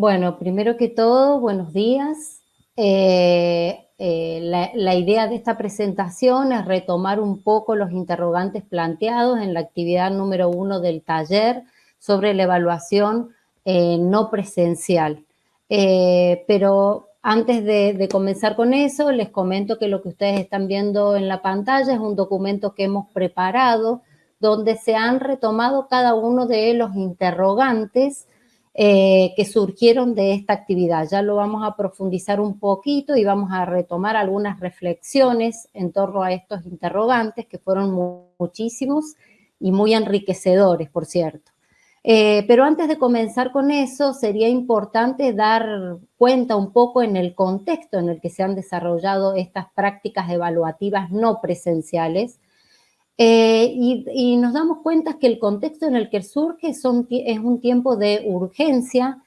Bueno, primero que todo, buenos días. La idea de esta presentación es retomar un poco los interrogantes planteados en la actividad número 1 del taller sobre la evaluación no presencial. Pero antes de comenzar con eso, les comento que lo que ustedes están viendo en la pantalla es un documento que hemos preparado donde se han retomado cada uno de los interrogantes que surgieron de esta actividad. Ya lo vamos a profundizar un poquito y vamos a retomar algunas reflexiones en torno a estos interrogantes, que fueron muchísimos y muy enriquecedores, por cierto. Pero antes de comenzar con eso, sería importante dar cuenta un poco en el contexto en el que se han desarrollado estas prácticas evaluativas no presenciales, y nos damos cuenta que el contexto en el que surge es un tiempo de urgencia,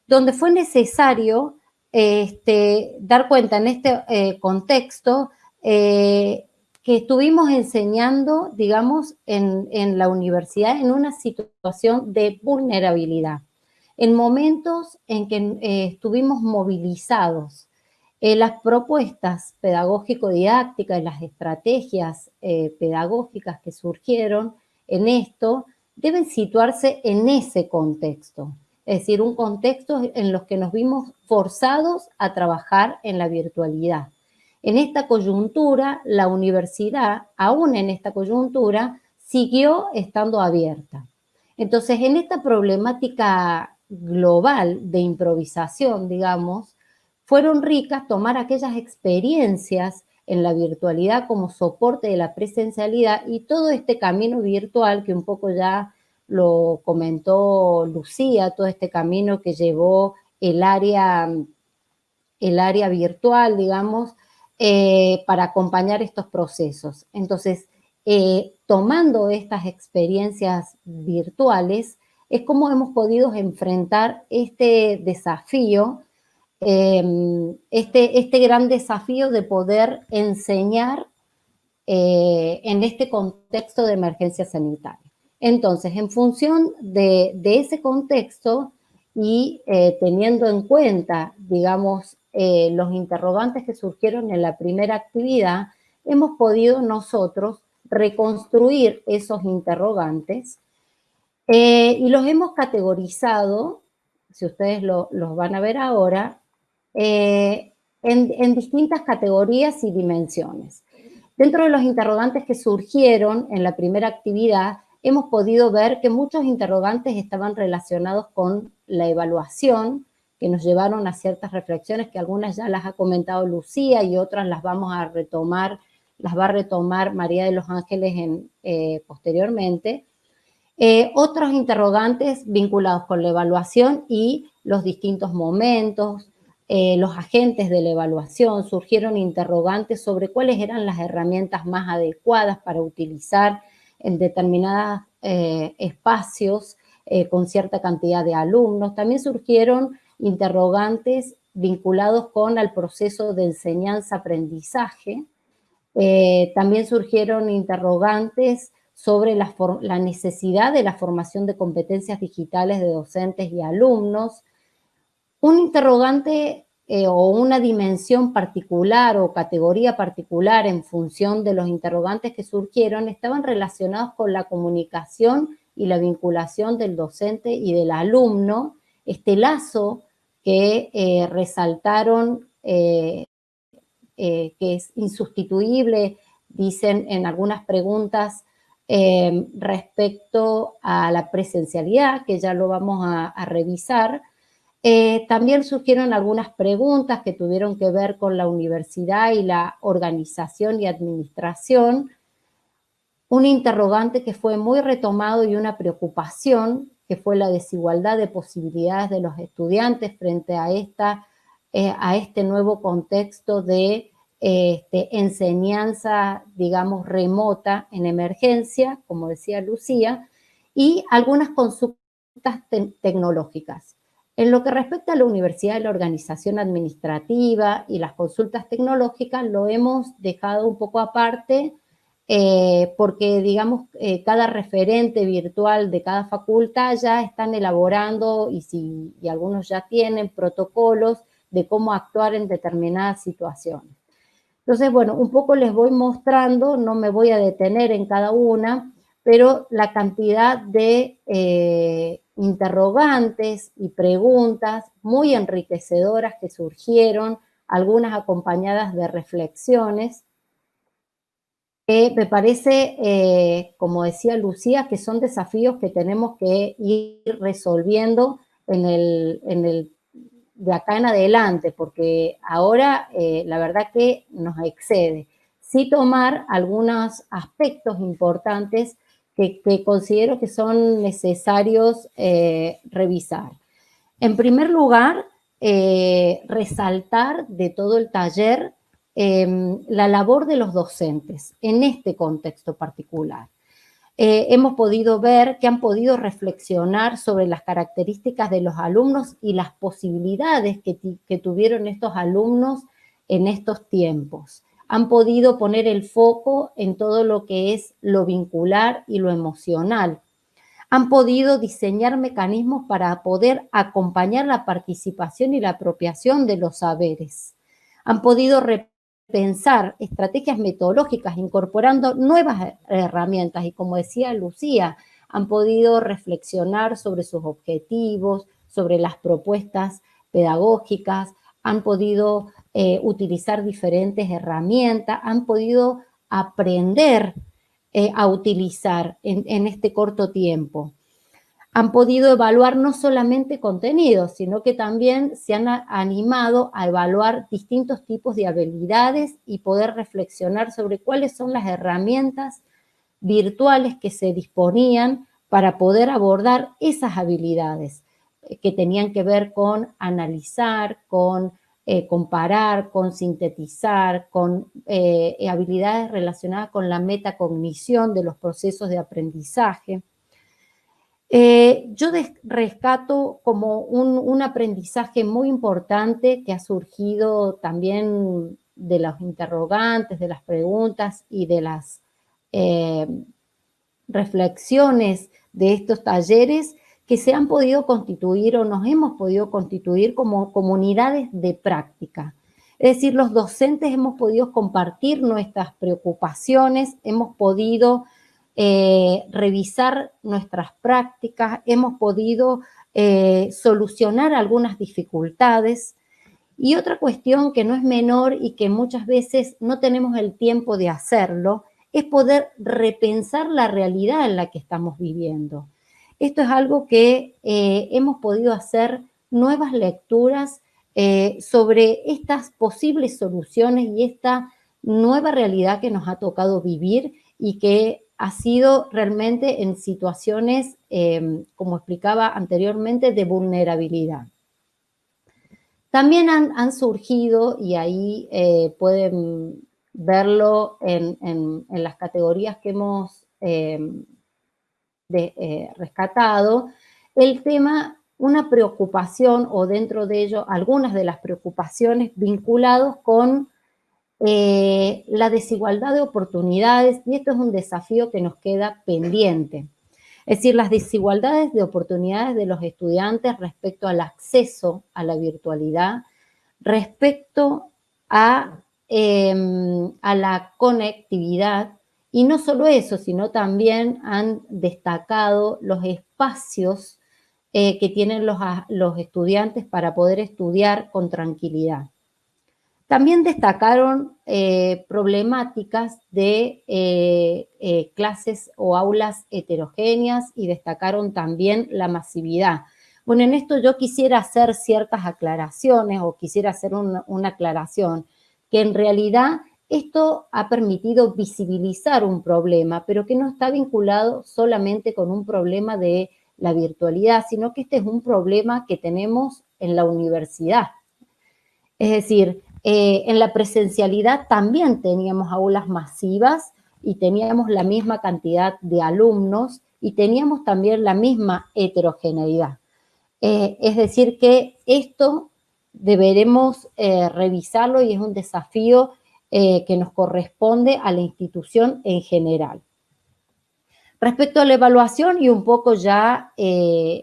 donde fue necesario dar cuenta en este contexto que estuvimos enseñando, digamos, en la universidad en una situación de vulnerabilidad, en momentos en que estuvimos movilizados. Las propuestas pedagógico-didácticas y las estrategias pedagógicas que surgieron en esto deben situarse en ese contexto, es decir, un contexto en los que nos vimos forzados a trabajar en la virtualidad. En esta coyuntura, la universidad, aún en esta coyuntura, siguió estando abierta. Entonces, en esta problemática global de improvisación, digamos, fueron ricas tomar aquellas experiencias en la virtualidad como soporte de la presencialidad y todo este camino virtual que un poco ya lo comentó Lucía, todo este camino que llevó el área virtual, digamos, para acompañar estos procesos. Entonces, tomando estas experiencias virtuales, es como hemos podido enfrentar este desafío, este gran desafío de poder enseñar en este contexto de emergencia sanitaria. Entonces, en función de ese contexto y teniendo en cuenta, digamos, los interrogantes que surgieron en la primera actividad, hemos podido nosotros reconstruir esos interrogantes y los hemos categorizado, si ustedes los van a ver ahora, en distintas categorías y dimensiones. Dentro de los interrogantes que surgieron en la primera actividad, hemos podido ver que muchos interrogantes estaban relacionados con la evaluación, que nos llevaron a ciertas reflexiones que algunas ya las ha comentado Lucía y otras las vamos a retomar, las va a retomar María de los Ángeles posteriormente. Otros interrogantes vinculados con la evaluación y los distintos momentos, los agentes de la evaluación, surgieron interrogantes sobre cuáles eran las herramientas más adecuadas para utilizar en determinados espacios con cierta cantidad de alumnos. También surgieron interrogantes vinculados con el proceso de enseñanza-aprendizaje. También surgieron interrogantes sobre la necesidad de la formación de competencias digitales de docentes y alumnos. Un interrogante o una dimensión particular o categoría particular en función de los interrogantes que surgieron estaban relacionados con la comunicación y la vinculación del docente y del alumno, este lazo que resaltaron que es insustituible, dicen en algunas preguntas respecto a la presencialidad, que ya lo vamos a revisar. También surgieron algunas preguntas que tuvieron que ver con la universidad y la organización y administración. Un interrogante que fue muy retomado y una preocupación, que fue la desigualdad de posibilidades de los estudiantes frente a este nuevo contexto de enseñanza, digamos, remota en emergencia, como decía Lucía, y algunas consultas tecnológicas. En lo que respecta a la universidad y la organización administrativa y las consultas tecnológicas, lo hemos dejado un poco aparte porque, digamos, cada referente virtual de cada facultad ya están elaborando, y algunos ya tienen protocolos de cómo actuar en determinadas situaciones. Entonces, bueno, un poco les voy mostrando, no me voy a detener en cada una, pero la cantidad de interrogantes y preguntas muy enriquecedoras que surgieron, algunas acompañadas de reflexiones, que me parece, como decía Lucía, que son desafíos que tenemos que ir resolviendo de acá en adelante, porque ahora la verdad que nos excede. Sí tomar algunos aspectos importantes que considero que son necesarios revisar. En primer lugar, resaltar de todo el taller la labor de los docentes en este contexto particular. Hemos podido ver que han podido reflexionar sobre las características de los alumnos y las posibilidades que tuvieron estos alumnos en estos tiempos. Han podido poner el foco en todo lo que es lo vincular y lo emocional. Han podido diseñar mecanismos para poder acompañar la participación y la apropiación de los saberes. Han podido repensar estrategias metodológicas incorporando nuevas herramientas y, como decía Lucía, han podido reflexionar sobre sus objetivos, sobre las propuestas pedagógicas, han podido utilizar diferentes herramientas, han podido aprender a utilizar en este corto tiempo. Han podido evaluar no solamente contenidos, sino que también se han animado a evaluar distintos tipos de habilidades y poder reflexionar sobre cuáles son las herramientas virtuales que se disponían para poder abordar esas habilidades que tenían que ver con analizar, con comparar, con sintetizar, con habilidades relacionadas con la metacognición de los procesos de aprendizaje. Yo rescato como un aprendizaje muy importante que ha surgido también de los interrogantes, de las preguntas y de las reflexiones de estos talleres, que se han podido constituir o nos hemos podido constituir como comunidades de práctica. Es decir, los docentes hemos podido compartir nuestras preocupaciones, hemos podido revisar nuestras prácticas, hemos podido solucionar algunas dificultades. Y otra cuestión que no es menor y que muchas veces no tenemos el tiempo de hacerlo, es poder repensar la realidad en la que estamos viviendo. Esto es algo que hemos podido hacer nuevas lecturas sobre estas posibles soluciones y esta nueva realidad que nos ha tocado vivir y que ha sido realmente en situaciones, como explicaba anteriormente, de vulnerabilidad. También han surgido, y ahí pueden verlo en las categorías que hemos rescatado, el tema, una preocupación, o dentro de ello algunas de las preocupaciones vinculados con la desigualdad de oportunidades, y esto es un desafío que nos queda pendiente. Es decir, las desigualdades de oportunidades de los estudiantes respecto al acceso a la virtualidad, respecto a la conectividad, y no solo eso, sino también han destacado los espacios que tienen los estudiantes para poder estudiar con tranquilidad. También destacaron problemáticas de clases o aulas heterogéneas y destacaron también la masividad. Bueno, en esto yo quisiera hacer ciertas aclaraciones o quisiera hacer una aclaración, que en realidad esto ha permitido visibilizar un problema, pero que no está vinculado solamente con un problema de la virtualidad, sino que este es un problema que tenemos en la universidad. Es decir, en la presencialidad también teníamos aulas masivas y teníamos la misma cantidad de alumnos y teníamos también la misma heterogeneidad. Es decir, que esto deberemos revisarlo y es un desafío que nos corresponde a la institución en general. Respecto a la evaluación, y un poco ya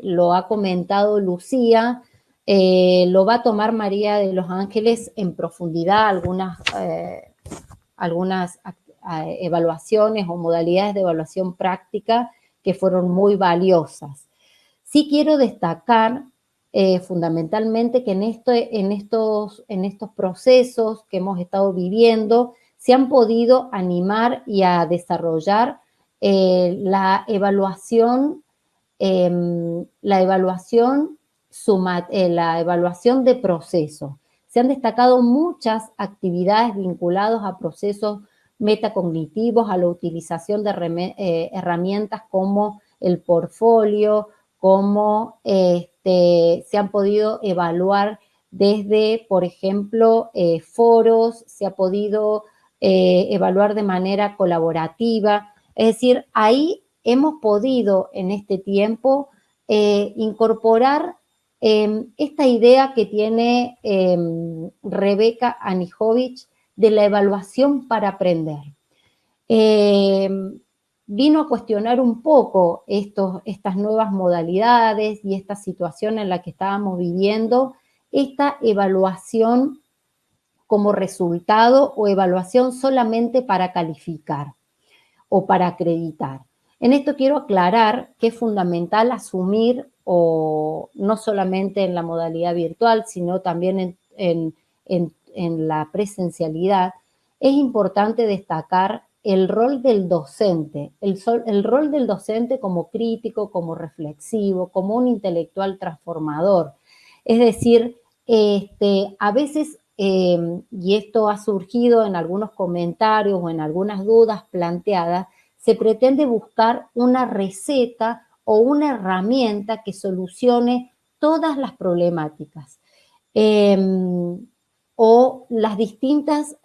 lo ha comentado Lucía, lo va a tomar María de los Ángeles en profundidad, algunas evaluaciones o modalidades de evaluación práctica que fueron muy valiosas. Sí quiero destacar fundamentalmente que en estos procesos que hemos estado viviendo se han podido animar y a desarrollar la evaluación de procesos. Se han destacado muchas actividades vinculadas a procesos metacognitivos, a la utilización de herramientas como el portfolio, como se han podido evaluar desde, por ejemplo, foros, se ha podido evaluar de manera colaborativa. Es decir, ahí hemos podido en este tiempo incorporar esta idea que tiene Rebeca Anijovic de la evaluación para aprender. Vino a cuestionar un poco estas nuevas modalidades y esta situación en la que estábamos viviendo, esta evaluación como resultado o evaluación solamente para calificar o para acreditar. En esto quiero aclarar que es fundamental asumir, o no solamente en la modalidad virtual, sino también en la presencialidad, es importante destacar el rol del docente, el rol del docente como crítico, como reflexivo, como un intelectual transformador. Es decir, a veces, y esto ha surgido en algunos comentarios o en algunas dudas planteadas, se pretende buscar una receta o una herramienta que solucione todas las problemáticas o las distintas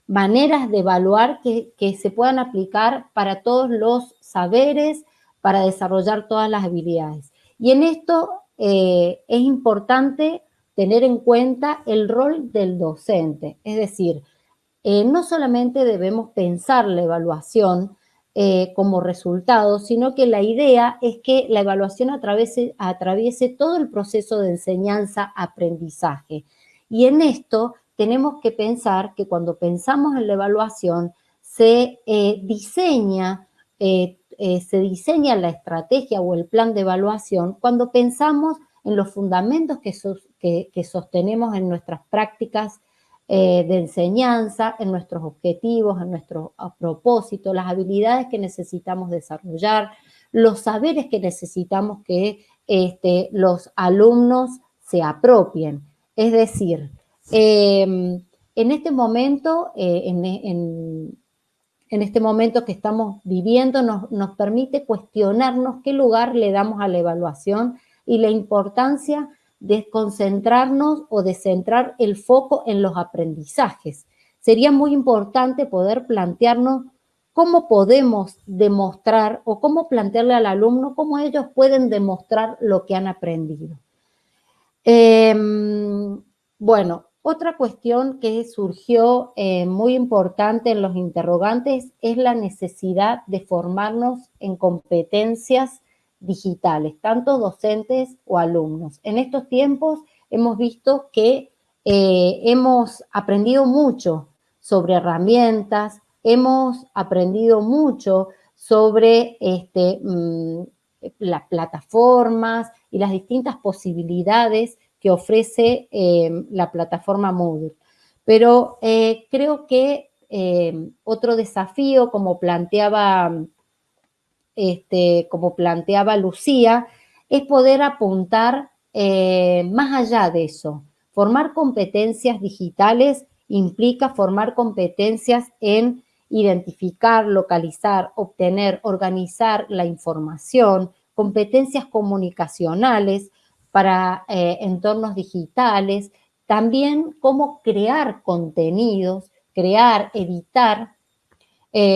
maneras de evaluar que se puedan aplicar para todos los saberes, para desarrollar todas las habilidades. Y en esto es importante tener en cuenta el rol del docente, es decir, no solamente debemos pensar la evaluación como resultado, sino que la idea es que la evaluación atraviese todo el proceso de enseñanza-aprendizaje. Y en esto tenemos que pensar que cuando pensamos en la evaluación se diseña la estrategia o el plan de evaluación cuando pensamos en los fundamentos que sostenemos en nuestras prácticas de enseñanza, en nuestros objetivos, en nuestros propósitos, las habilidades que necesitamos desarrollar, los saberes que necesitamos que los alumnos se apropien. Es decir, en este momento, en este momento que estamos viviendo, nos permite cuestionarnos qué lugar le damos a la evaluación y la importancia de concentrarnos o de centrar el foco en los aprendizajes. Sería muy importante poder plantearnos cómo podemos demostrar o cómo plantearle al alumno cómo ellos pueden demostrar lo que han aprendido. Bueno, otra cuestión que surgió muy importante en los interrogantes es la necesidad de formarnos en competencias digitales, tanto docentes o alumnos. En estos tiempos hemos visto que hemos aprendido mucho sobre herramientas, hemos aprendido mucho sobre las plataformas y las distintas posibilidades que ofrece la plataforma Moodle. Pero creo que otro desafío, como planteaba Lucía, es poder apuntar más allá de eso. Formar competencias digitales implica formar competencias en identificar, localizar, obtener, organizar la información, competencias comunicacionales para entornos digitales, también cómo crear contenidos, crear, editar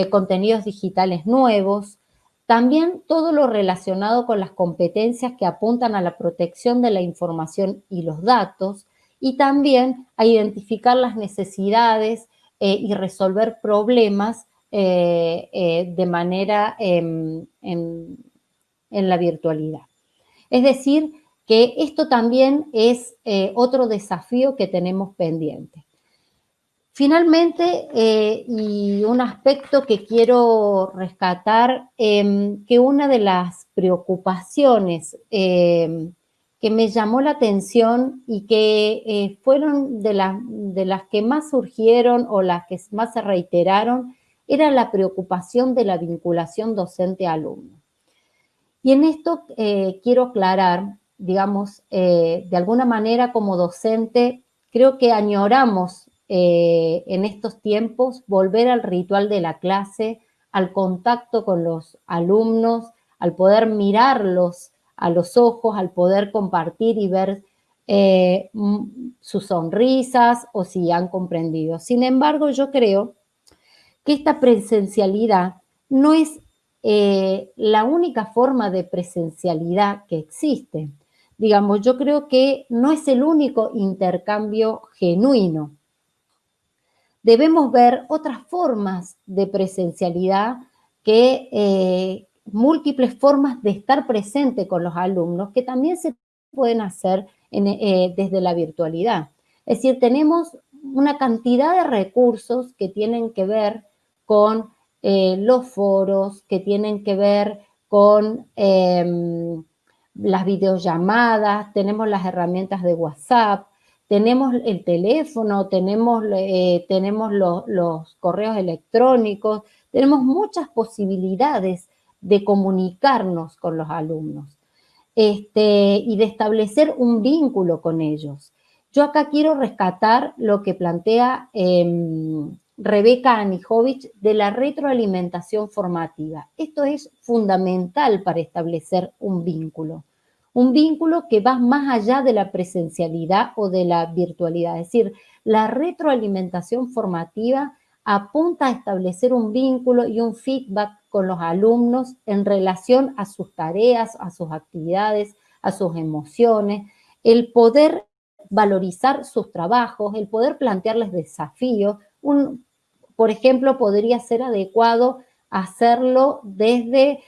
contenidos digitales nuevos, también todo lo relacionado con las competencias que apuntan a la protección de la información y los datos, y también a identificar las necesidades y resolver problemas de manera en la virtualidad. Es decir, que esto también es otro desafío que tenemos pendiente. Finalmente, y un aspecto que quiero rescatar, que una de las preocupaciones que me llamó la atención y que fueron de las que más surgieron o las que más se reiteraron, era la preocupación de la vinculación docente-alumno. Y en esto quiero aclarar, digamos, de alguna manera como docente, creo que añoramos en estos tiempos volver al ritual de la clase, al contacto con los alumnos, al poder mirarlos a los ojos, al poder compartir y ver sus sonrisas o si han comprendido. Sin embargo, yo creo que esta presencialidad no es la única forma de presencialidad que existe. Digamos, yo creo que no es el único intercambio genuino. Debemos ver otras formas de presencialidad múltiples formas de estar presente con los alumnos que también se pueden hacer desde la virtualidad. Es decir, tenemos una cantidad de recursos que tienen que ver con los foros, que tienen que ver con las videollamadas, tenemos las herramientas de WhatsApp, tenemos el teléfono, tenemos los correos electrónicos, tenemos muchas posibilidades de comunicarnos con los alumnos y de establecer un vínculo con ellos. Yo acá quiero rescatar lo que plantea Rebeca Anijovic de la retroalimentación formativa. Esto es fundamental para establecer un vínculo que va más allá de la presencialidad o de la virtualidad. Es decir, la retroalimentación formativa apunta a establecer un vínculo y un feedback con los alumnos en relación a sus tareas, a sus actividades, a sus emociones, el poder valorizar sus trabajos, el poder plantearles desafíos. Por ejemplo, podría ser adecuado hacerlo desde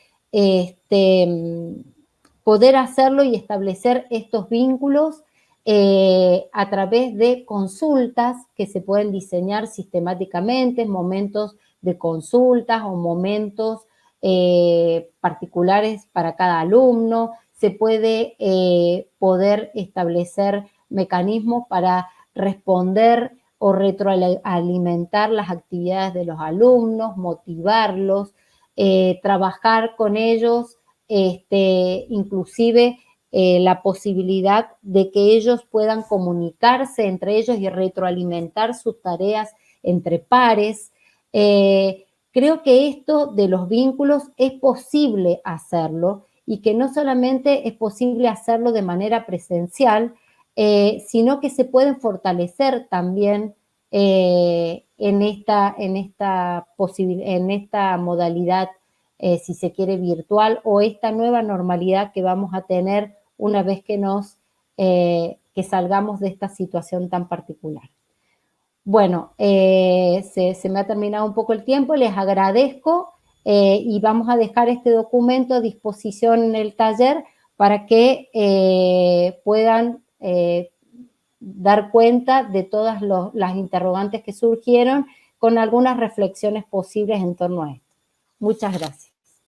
poder hacerlo y establecer estos vínculos a través de consultas que se pueden diseñar sistemáticamente, momentos de consultas o momentos particulares para cada alumno. Se puede poder establecer mecanismos para responder o retroalimentar las actividades de los alumnos, motivarlos, trabajar con ellos, inclusive la posibilidad de que ellos puedan comunicarse entre ellos y retroalimentar sus tareas entre pares. Creo que esto de los vínculos es posible hacerlo y que no solamente es posible hacerlo de manera presencial, sino que se pueden fortalecer también en esta modalidad, si se quiere, virtual, o esta nueva normalidad que vamos a tener una vez que salgamos de esta situación tan particular. Bueno, se me ha terminado un poco el tiempo, les agradezco y vamos a dejar este documento a disposición en el taller para que puedan dar cuenta de todas las interrogantes que surgieron con algunas reflexiones posibles en torno a esto. Muchas gracias.